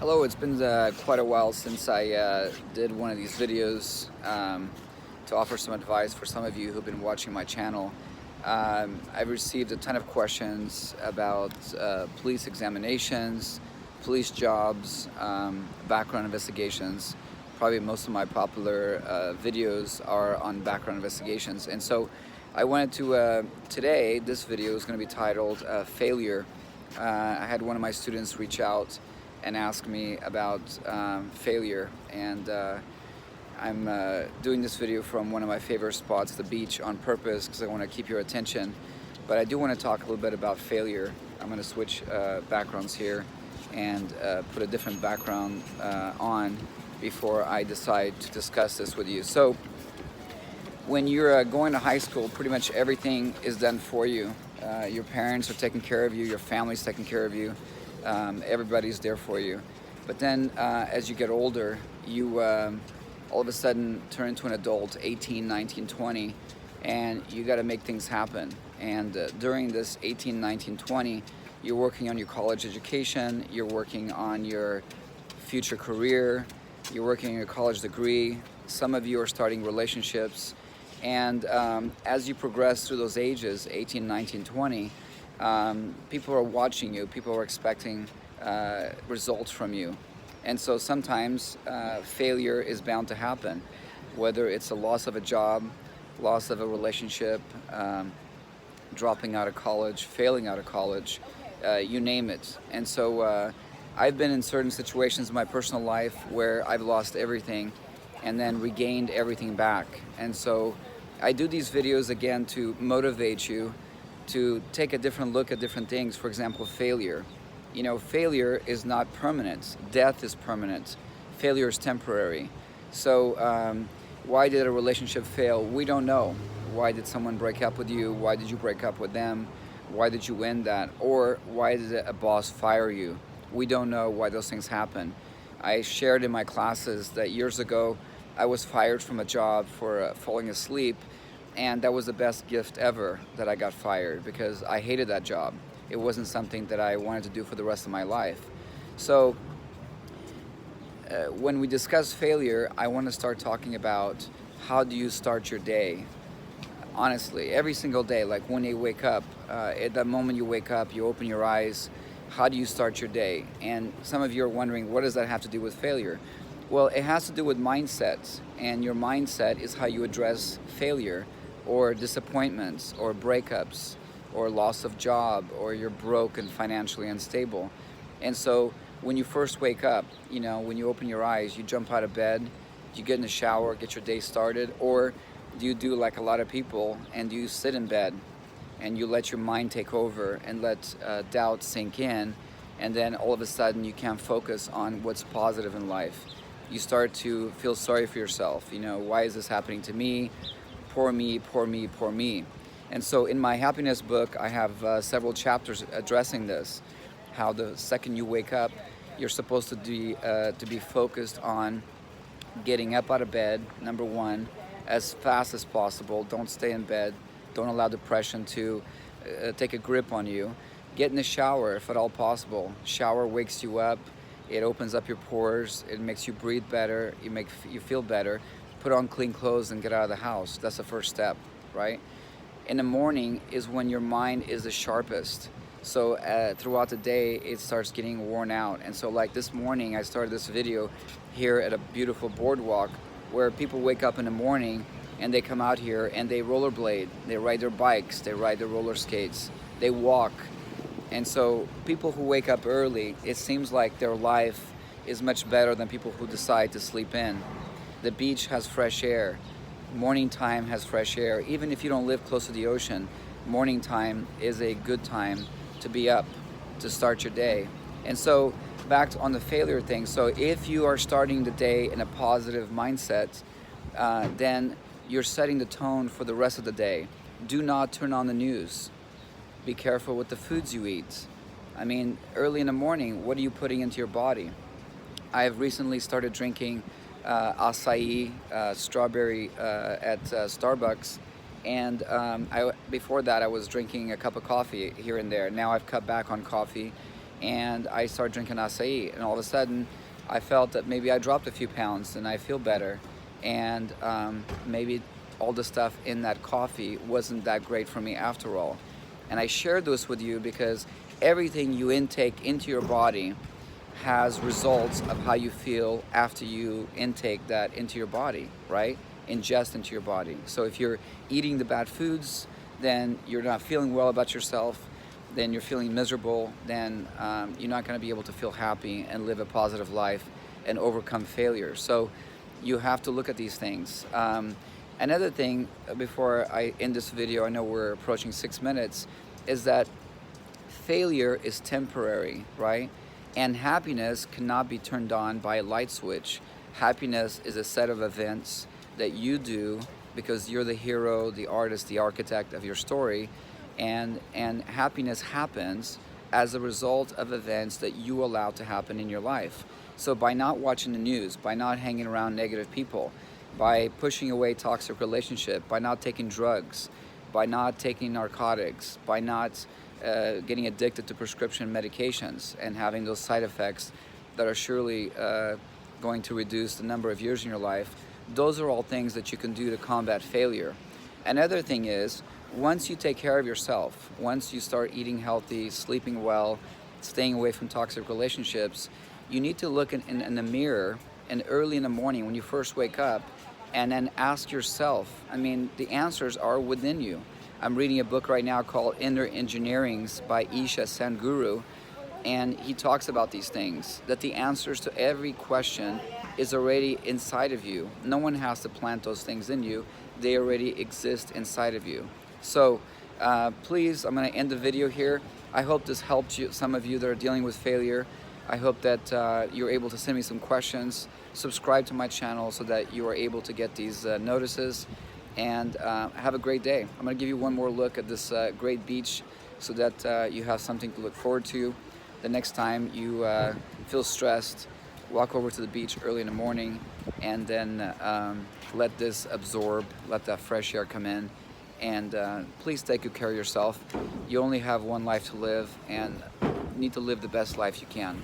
Hello, it's been quite a while since I did one of these videos to offer some advice for some of you who've been watching my channel. I've received a ton of questions about police examinations, police jobs, background investigations. Probably most of my popular videos are on background investigations. And so I wanted to, today, this video is going to be titled Failure. I had one of my students reach out and ask me about failure, and I'm doing this video from one of my favorite spots, the beach, on purpose because I want to keep your attention. But I do want to talk a little bit about failure. I'm going to switch backgrounds here and put a different background on before I decide to discuss this with you. So when you're going to high school, pretty much everything is done for you. Your parents are taking care of you, your family's taking care of you. Everybody's there for you. But then as you get older, you all of a sudden turn into an adult, 18, 19, 20, and you got to make things happen. And during this 18, 19, 20, you're working on your college education, you're working on your future career, you're working on your college degree. Some of you are starting relationships. And as you progress through those ages, 18, 19, 20, people are watching you, people are expecting results from you. And so sometimes failure is bound to happen, whether it's a loss of a job, loss of a relationship, dropping out of college, failing out of college, you name it. And so I've been in certain situations in my personal life where I've lost everything and then regained everything back. And so I do these videos again to motivate you to take a different look at different things. For example, failure. You know, failure is not permanent. Death is permanent. Failure is temporary. So why did a relationship fail? We don't know. Why did someone break up with you? Why did you break up with them? Why did you end that? Or why did a boss fire you? We don't know why those things happen. I shared in my classes that years ago I was fired from a job for falling asleep, and that was the best gift ever that I got fired because I hated that job. It wasn't something that I wanted to do for the rest of my life. So when we discuss failure, I want to start talking about how do you start your day. Honestly, every single day, like when you wake up, at that moment you wake up, you open your eyes, how do you start your day? And some of you are wondering, what does that have to do with failure? Well, it has to do with mindset, and your mindset is how you address failure or disappointments or breakups or loss of job or you're broke and financially unstable. And so when you first wake up, you know, when you open your eyes, you jump out of bed, you get in the shower, get your day started, or do you do like a lot of people and you sit in bed and you let your mind take over and let doubt sink in, and then all of a sudden you can't focus on what's positive in life. You start to feel sorry for yourself. You know, why is this happening to me? Poor me, poor me, poor me. And so in my happiness book, I have several chapters addressing this, how the second you wake up, you're supposed to be focused on getting up out of bed, number one, as fast as possible. Don't stay in bed. Don't allow depression to take a grip on you. Get in the shower if at all possible. Shower wakes you up. It opens up your pores. It makes you breathe better. You feel better. Put on clean clothes and get out of the house. That's the first step, right? In the morning is when your mind is the sharpest. So throughout the day, it starts getting worn out. And so like this morning, I started this video here at a beautiful boardwalk where people wake up in the morning and they come out here and they rollerblade, they ride their bikes, they ride their roller skates, they walk. And so people who wake up early, it seems like their life is much better than people who decide to sleep in. The beach has fresh air. Morning time has fresh air. Even if you don't live close to the ocean, morning time is a good time to be up, to start your day. And so back on the failure thing. So if you are starting the day in a positive mindset, then you're setting the tone for the rest of the day. Do not turn on the news. Be careful with the foods you eat. I mean, early in the morning, what are you putting into your body? I have recently started drinking acai, strawberry at Starbucks, and before that I was drinking a cup of coffee here and there. Now I've cut back on coffee, and I started drinking acai, and all of a sudden I felt that maybe I dropped a few pounds and I feel better, and maybe all the stuff in that coffee wasn't that great for me after all. And I shared this with you because everything you intake into your body has results of how you feel after you intake that into your body, right? Ingest into your body. So if you're eating the bad foods, then you're not feeling well about yourself, then you're feeling miserable, then you're not going to be able to feel happy and live a positive life and overcome failure. So you have to look at these things. Another thing, before I end this video, I know we're approaching 6 minutes, is that failure is temporary, right? And happiness cannot be turned on by a light switch. Happiness is a set of events that you do because you're the hero, the artist, the architect of your story, and happiness happens as a result of events that you allow to happen in your life. So by not watching the news, by not hanging around negative people, by pushing away toxic relationship, by not taking drugs, by not taking narcotics, by not getting addicted to prescription medications and having those side effects that are surely going to reduce the number of years in your life, those are all things that you can do to combat failure. Another thing is, once you take care of yourself, once you start eating healthy, sleeping well, staying away from toxic relationships, you need to look in the mirror and early in the morning when you first wake up, and then ask yourself, I mean, the answers are within you. I'm reading a book right now called Inner Engineerings by Isha Sanguru, and he talks about these things, that the answers to every question is already inside of you. No one has to plant those things in you. They already exist inside of you. So please, I'm going to end the video here. I hope this helped you, some of you that are dealing with failure. I hope that you're able to send me some questions. Subscribe to my channel so that you are able to get these notices. And have a great day. I'm going to give you one more look at this great beach so that you have something to look forward to. The next time you feel stressed, walk over to the beach early in the morning, and then let this absorb, let that fresh air come in. And please take good care of yourself. You only have one life to live, and you need to live the best life you can.